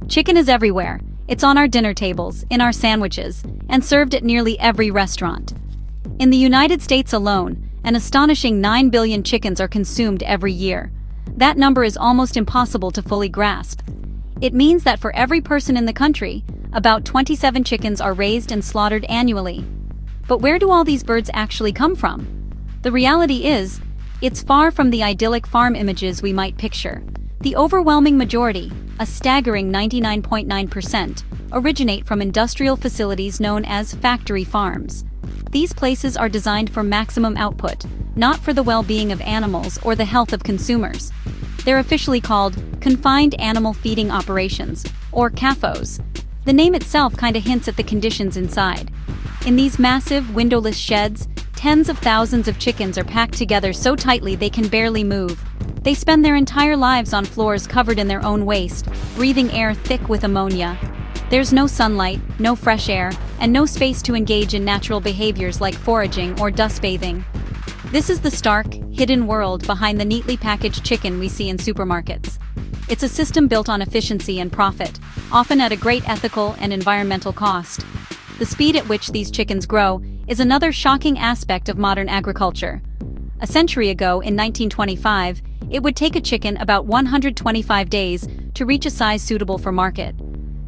Chicken is everywhere. It's on our dinner tables, in our sandwiches, and served at nearly every restaurant. In the United States alone, an astonishing 9 billion chickens are consumed every year. That number is almost impossible to fully grasp. It means that for every person in the country, about 27 chickens are raised and slaughtered annually. But where do all these birds actually come from? The reality is, it's far from the idyllic farm images we might picture. The overwhelming majority, a staggering 99.9%, originate from industrial facilities known as factory farms. These places are designed for maximum output, not for the well-being of animals or the health of consumers. They're officially called Confined Animal Feeding Operations, or CAFOs. The name itself kinda hints at the conditions inside. In these massive, windowless sheds, tens of thousands of chickens are packed together so tightly they can barely move. They spend their entire lives on floors covered in their own waste, breathing air thick with ammonia. There's no sunlight, no fresh air, and no space to engage in natural behaviors like foraging or dust bathing. This is the stark, hidden world behind the neatly packaged chicken we see in supermarkets. It's a system built on efficiency and profit, often at a great ethical and environmental cost. The speed at which these chickens grow is another shocking aspect of modern agriculture. A century ago, in 1925, it would take a chicken about 125 days to reach a size suitable for market.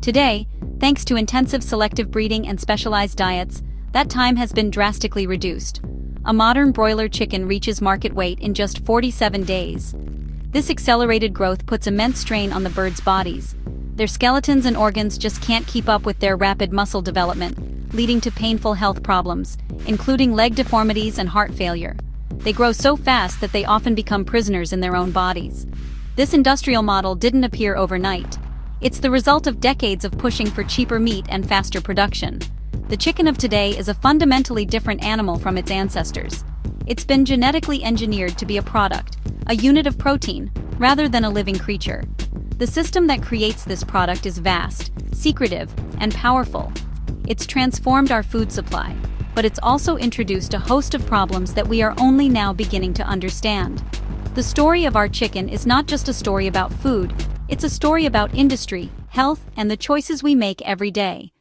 Today, thanks to intensive selective breeding and specialized diets, that time has been drastically reduced. A modern broiler chicken reaches market weight in just 47 days. This accelerated growth puts immense strain on the birds' bodies. Their skeletons and organs just can't keep up with their rapid muscle development, leading to painful health problems, including leg deformities and heart failure. They grow so fast that they often become prisoners in their own bodies. This industrial model didn't appear overnight. It's the result of decades of pushing for cheaper meat and faster production. The chicken of today is a fundamentally different animal from its ancestors. It's been genetically engineered to be a product, a unit of protein, rather than a living creature. The system that creates this product is vast, secretive, and powerful. It's transformed our food supply, but it's also introduced a host of problems that we are only now beginning to understand. The story of our chicken is not just a story about food, it's a story about industry, health, and the choices we make every day.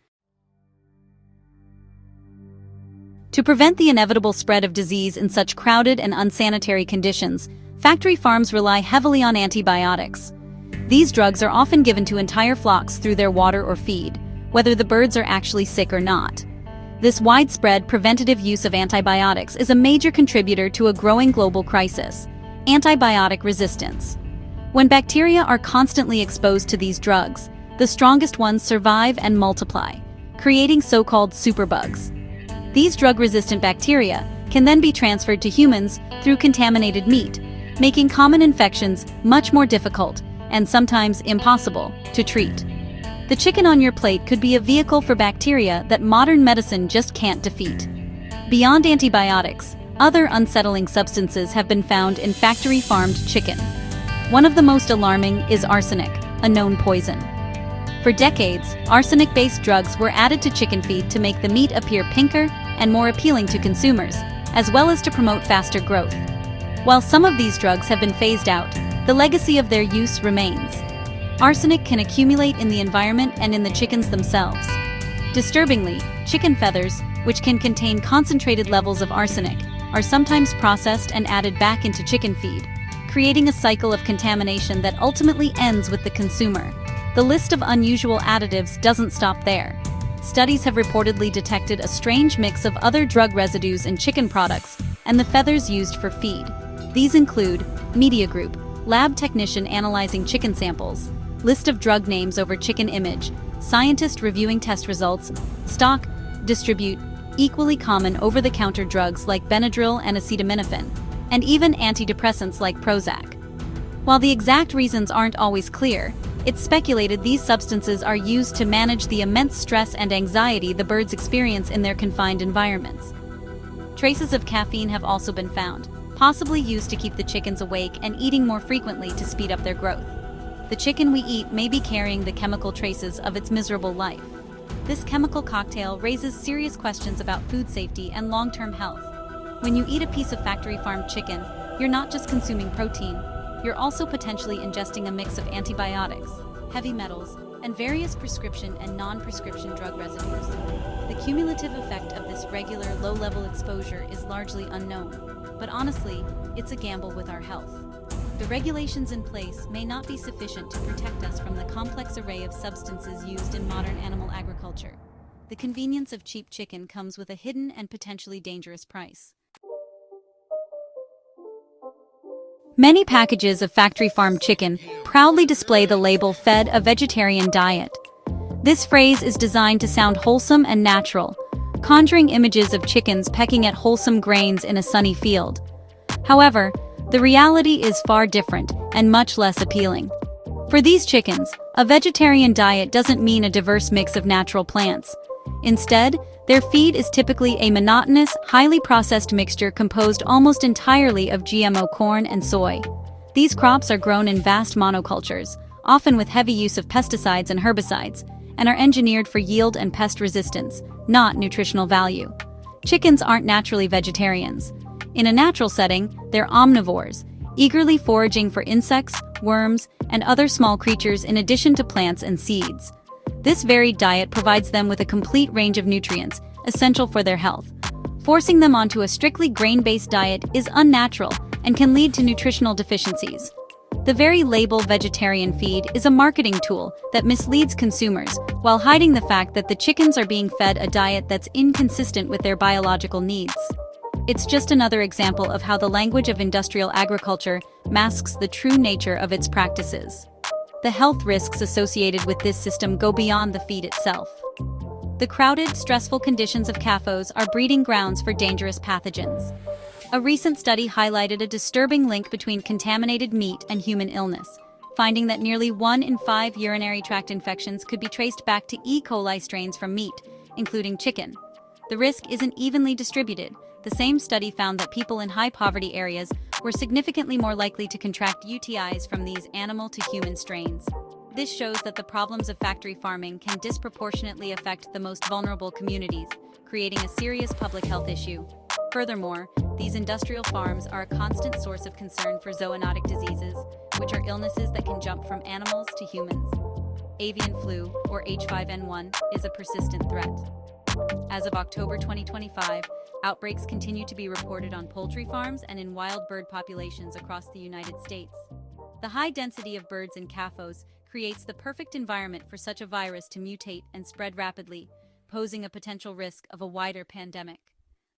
To prevent the inevitable spread of disease in such crowded and unsanitary conditions, factory farms rely heavily on antibiotics. These drugs are often given to entire flocks through their water or feed, whether the birds are actually sick or not. This widespread preventative use of antibiotics is a major contributor to a growing global crisis: antibiotic resistance. When bacteria are constantly exposed to these drugs, the strongest ones survive and multiply, creating so-called superbugs. These drug-resistant bacteria can then be transferred to humans through contaminated meat, making common infections much more difficult and sometimes impossible to treat. The chicken on your plate could be a vehicle for bacteria that modern medicine just can't defeat. Beyond antibiotics, other unsettling substances have been found in factory-farmed chicken. One of the most alarming is arsenic, a known poison. For decades, arsenic-based drugs were added to chicken feed to make the meat appear pinker and more appealing to consumers, as well as to promote faster growth. While some of these drugs have been phased out, the legacy of their use remains. Arsenic can accumulate in the environment and in the chickens themselves. Disturbingly, chicken feathers, which can contain concentrated levels of arsenic, are sometimes processed and added back into chicken feed, creating a cycle of contamination that ultimately ends with the consumer. The list of unusual additives doesn't stop there. Studies have reportedly detected a strange mix of other drug residues in chicken products and the feathers used for feed. These include Media Group, lab technician analyzing chicken samples, list of drug names over chicken image, scientist reviewing test results, stock, distribute, equally common over-the-counter drugs like Benadryl and acetaminophen, and even antidepressants like Prozac. While the exact reasons aren't always clear, it's speculated these substances are used to manage the immense stress and anxiety the birds experience in their confined environments. Traces of caffeine have also been found, possibly used to keep the chickens awake and eating more frequently to speed up their growth. The chicken we eat may be carrying the chemical traces of its miserable life. This chemical cocktail raises serious questions about food safety and long-term health. When you eat a piece of factory-farmed chicken, you're not just consuming protein, you're also potentially ingesting a mix of antibiotics, heavy metals, and various prescription and non-prescription drug residues. The cumulative effect of this regular low-level exposure is largely unknown, but honestly, it's a gamble with our health. The regulations in place may not be sufficient to protect us from the complex array of substances used in modern animal agriculture. The convenience of cheap chicken comes with a hidden and potentially dangerous price. Many packages of factory-farmed chicken proudly display the label "Fed a Vegetarian Diet." This phrase is designed to sound wholesome and natural, conjuring images of chickens pecking at wholesome grains in a sunny field. However, the reality is far different and much less appealing. For these chickens, a vegetarian diet doesn't mean a diverse mix of natural plants. Instead, their feed is typically a monotonous, highly processed mixture composed almost entirely of GMO corn and soy. These crops are grown in vast monocultures, often with heavy use of pesticides and herbicides, and are engineered for yield and pest resistance, not nutritional value. Chickens aren't naturally vegetarians. In a natural setting, they're omnivores, eagerly foraging for insects, worms, and other small creatures in addition to plants and seeds. This varied diet provides them with a complete range of nutrients, essential for their health. Forcing them onto a strictly grain-based diet is unnatural and can lead to nutritional deficiencies. The very label vegetarian feed is a marketing tool that misleads consumers while hiding the fact that the chickens are being fed a diet that's inconsistent with their biological needs. It's just another example of how the language of industrial agriculture masks the true nature of its practices. The health risks associated with this system go beyond the feed itself. The crowded, stressful conditions of CAFOs are breeding grounds for dangerous pathogens. A recent study highlighted a disturbing link between contaminated meat and human illness, finding that nearly 1 in 5 urinary tract infections could be traced back to E. coli strains from meat, including chicken. The risk isn't evenly distributed. The same study found that people in high-poverty areas were significantly more likely to contract UTIs from these animal-to-human strains. This shows that the problems of factory farming can disproportionately affect the most vulnerable communities, creating a serious public health issue. Furthermore, these industrial farms are a constant source of concern for zoonotic diseases, which are illnesses that can jump from animals to humans. Avian flu, or H5N1, is a persistent threat. As of October 2025, outbreaks continue to be reported on poultry farms and in wild bird populations across the United States. The high density of birds in CAFOs creates the perfect environment for such a virus to mutate and spread rapidly, posing a potential risk of a wider pandemic.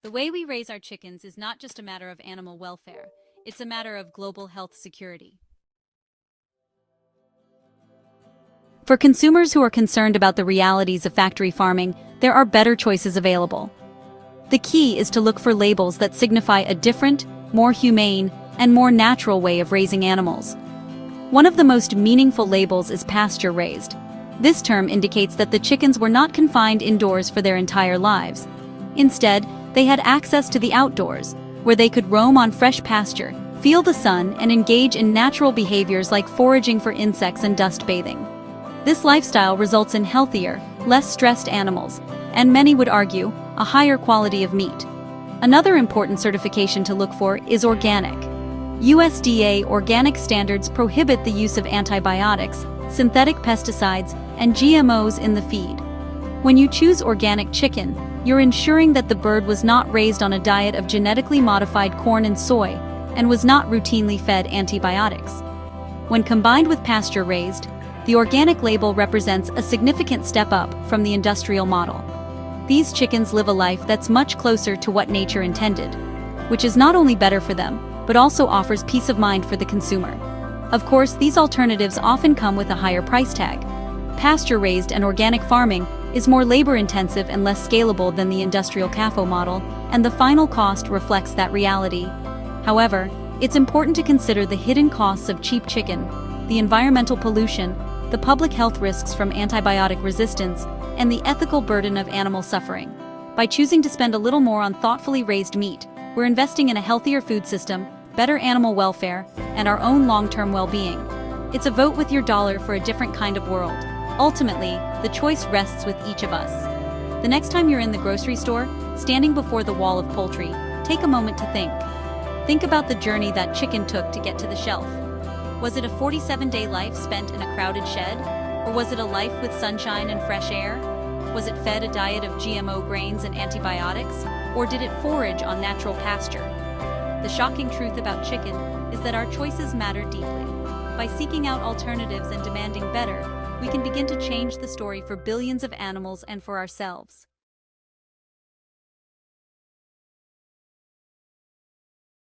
The way we raise our chickens is not just a matter of animal welfare, it's a matter of global health security. For consumers who are concerned about the realities of factory farming, there are better choices available. The key is to look for labels that signify a different, more humane, and more natural way of raising animals. One of the most meaningful labels is pasture-raised. This term indicates that the chickens were not confined indoors for their entire lives. Instead, they had access to the outdoors, where they could roam on fresh pasture, feel the sun, and engage in natural behaviors like foraging for insects and dust bathing. This lifestyle results in healthier, less stressed animals, and many would argue, a higher quality of meat. Another important certification to look for is organic. USDA organic standards prohibit the use of antibiotics, synthetic pesticides, and GMOs in the feed. When you choose organic chicken, you're ensuring that the bird was not raised on a diet of genetically modified corn and soy, and was not routinely fed antibiotics. When combined with pasture-raised, the organic label represents a significant step up from the industrial model. These chickens live a life that's much closer to what nature intended, which is not only better for them, but also offers peace of mind for the consumer. Of course, these alternatives often come with a higher price tag. Pasture-raised and organic farming is more labor-intensive and less scalable than the industrial CAFO model, and the final cost reflects that reality. However, it's important to consider the hidden costs of cheap chicken, the environmental pollution, the public health risks from antibiotic resistance, and the ethical burden of animal suffering. By choosing to spend a little more on thoughtfully raised meat, we're investing in a healthier food system, better animal welfare, and our own long-term well-being. It's a vote with your dollar for a different kind of world. Ultimately, the choice rests with each of us. The next time you're in the grocery store, standing before the wall of poultry, take a moment to think. Think about the journey that chicken took to get to the shelf. Was it a 47-day life spent in a crowded shed? Or was it a life with sunshine and fresh air? Was it fed a diet of GMO grains and antibiotics? Or did it forage on natural pasture? The shocking truth about chicken is that our choices matter deeply. By seeking out alternatives and demanding better, we can begin to change the story for billions of animals and for ourselves.